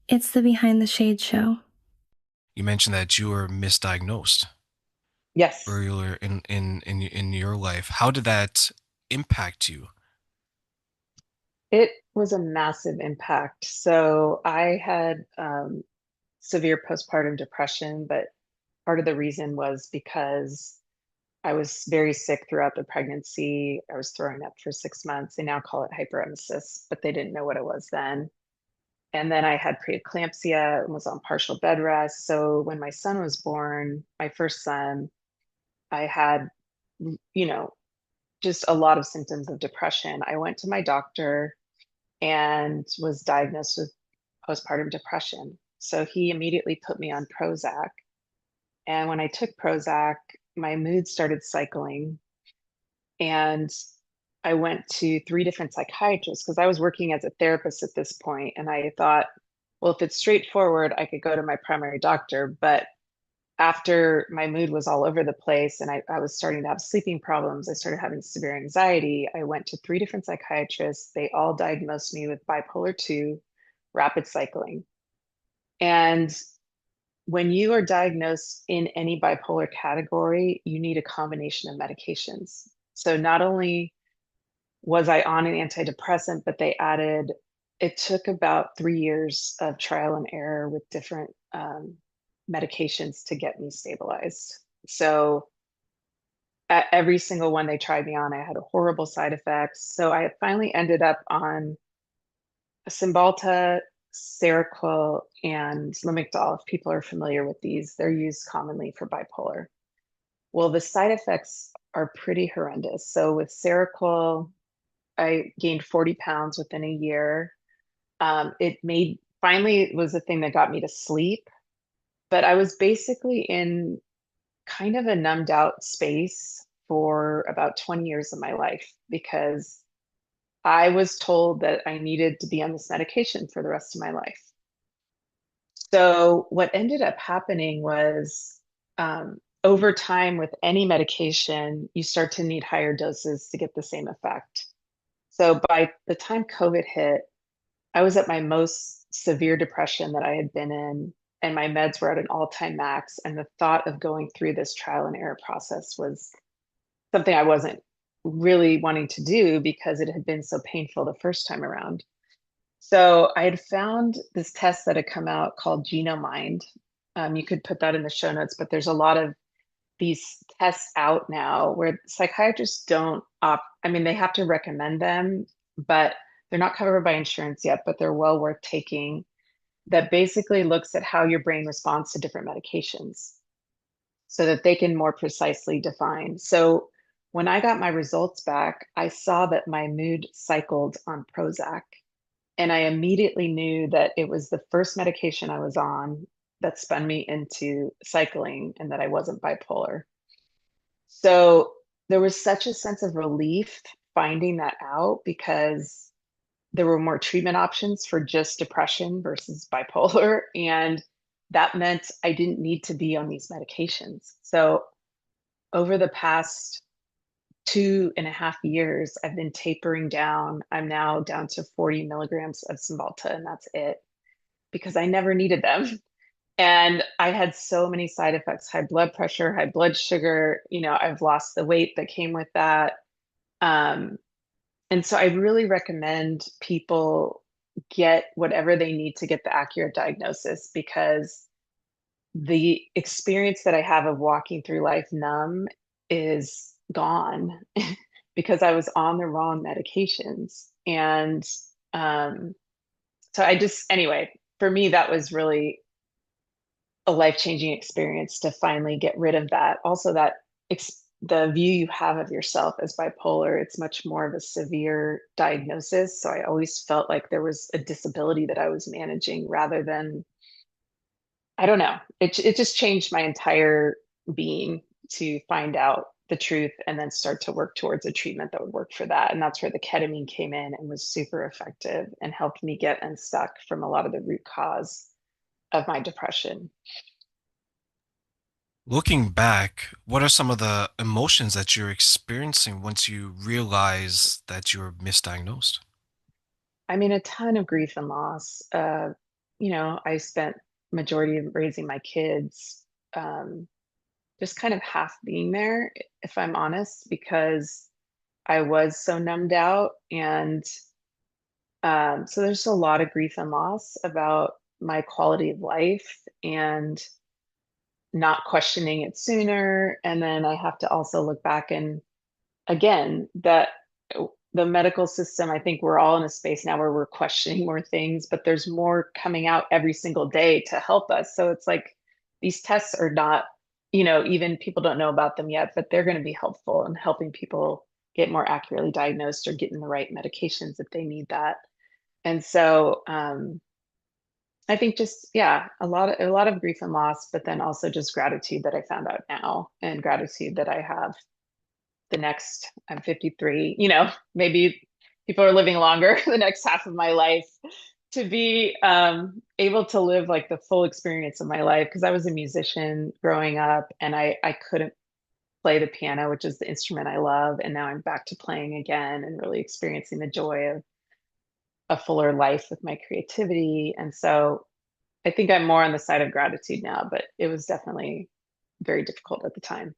It's the Behind the Shade show. You mentioned that you were misdiagnosed Yes, earlier in your life. How did that impact you? it was a massive impact. So I had severe postpartum depression, but part of the reason was because I was very sick throughout the pregnancy. I was throwing up for 6 months. They now call it hyperemesis, but they didn't know what it was then. And then I had preeclampsia and was on partial bed rest. So when my son was born, my first son, I had, you know, just a lot of symptoms of depression. I went to my doctor and was diagnosed with postpartum depression. So he immediately put me on Prozac. And when I took Prozac, my mood started cycling. And I went to three different psychiatrists because I was working as a therapist at this point. And I thought, well, if it's straightforward, I could go to my primary doctor. But after my mood was all over the place and I was starting to have sleeping problems, I started having severe anxiety. I went to three different psychiatrists. They all diagnosed me with bipolar 2, rapid cycling. And when you are diagnosed in any bipolar category, you need a combination of medications. So not only was I on an antidepressant, but they added, it took about 3 years of trial and error with different medications to get me stabilized. So at every single one they tried me on, I had horrible side effects. So I finally ended up on Cymbalta, Seroquel, and Lamictal. If people are familiar with these, they're used commonly for bipolar. Well, the side effects are pretty horrendous. So with Seroquel, I gained 40 pounds within a year. It made finally it was the thing that got me to sleep, but I was basically in kind of a numbed out space for about 20 years of my life because I was told that I needed to be on this medication for the rest of my life. So, what ended up happening was over time, with any medication, you start to need higher doses to get the same effect. So, by the time COVID hit, I was at my most severe depression that I had been in, and my meds were at an all-time max. And the thought of going through this trial and error process was something I wasn't really wanting to do because it had been so painful the first time around. So I had found this test that had come out called Genomind. You could put that in the show notes, but there's a lot of these tests out now where psychiatrists don't opt, I mean, they have to recommend them, but they're not covered by insurance yet, but they're well worth taking. That basically looks at how your brain responds to different medications so that they can more precisely define. So when I got my results back, I saw that my mood cycled on Prozac. And I immediately knew that it was the first medication I was on that spun me into cycling and that I wasn't bipolar. So there was such a sense of relief finding that out because there were more treatment options for just depression versus bipolar. And that meant I didn't need to be on these medications. So over the past 2.5 years, I've been tapering down. I'm now down to 40 milligrams of Cymbalta, and that's it because I never needed them. And I had so many side effects, high blood pressure, high blood sugar. I've lost the weight that came with that. Um, and so I really recommend people get whatever they need to get the accurate diagnosis because the experience that I have of walking through life numb is gone because I was on the wrong medications. And um, so anyway, for me, that was really a life-changing experience to finally get rid of that. Also, the view you have of yourself as bipolar, it's much more of a severe diagnosis. So I always felt like there was a disability that I was managing rather than, I don't know. It just changed my entire being to find out the truth and then start to work towards a treatment that would work for that. And that's where the ketamine came in and was super effective and helped me get unstuck from a lot of the root cause of my depression. Looking back, what are some of the emotions that you're experiencing once you realize that you're misdiagnosed? I mean, a ton of grief and loss. I spent majority of raising my kids, um, just kind of half being there, if I'm honest, because I was so numbed out. And so there's a lot of grief and loss about my quality of life and not questioning it sooner. And then I have to also look back and again, that the medical system, I think we're all in a space now where we're questioning more things, but there's more coming out every single day to help us. So it's like these tests are not, even people don't know about them yet, but they're going to be helpful in helping people get more accurately diagnosed or getting the right medications if they need that. And so I think just yeah, a lot of grief and loss, but then also just gratitude that I found out now and gratitude that I have the next, I'm 53, maybe people are living longer the next half of my life to be able to live like the full experience of my life. Because I was a musician growing up and I couldn't play the piano, which is the instrument I love. And now I'm back to playing again and really experiencing the joy of a fuller life with my creativity. And so I think I'm more on the side of gratitude now, but it was definitely very difficult at the time.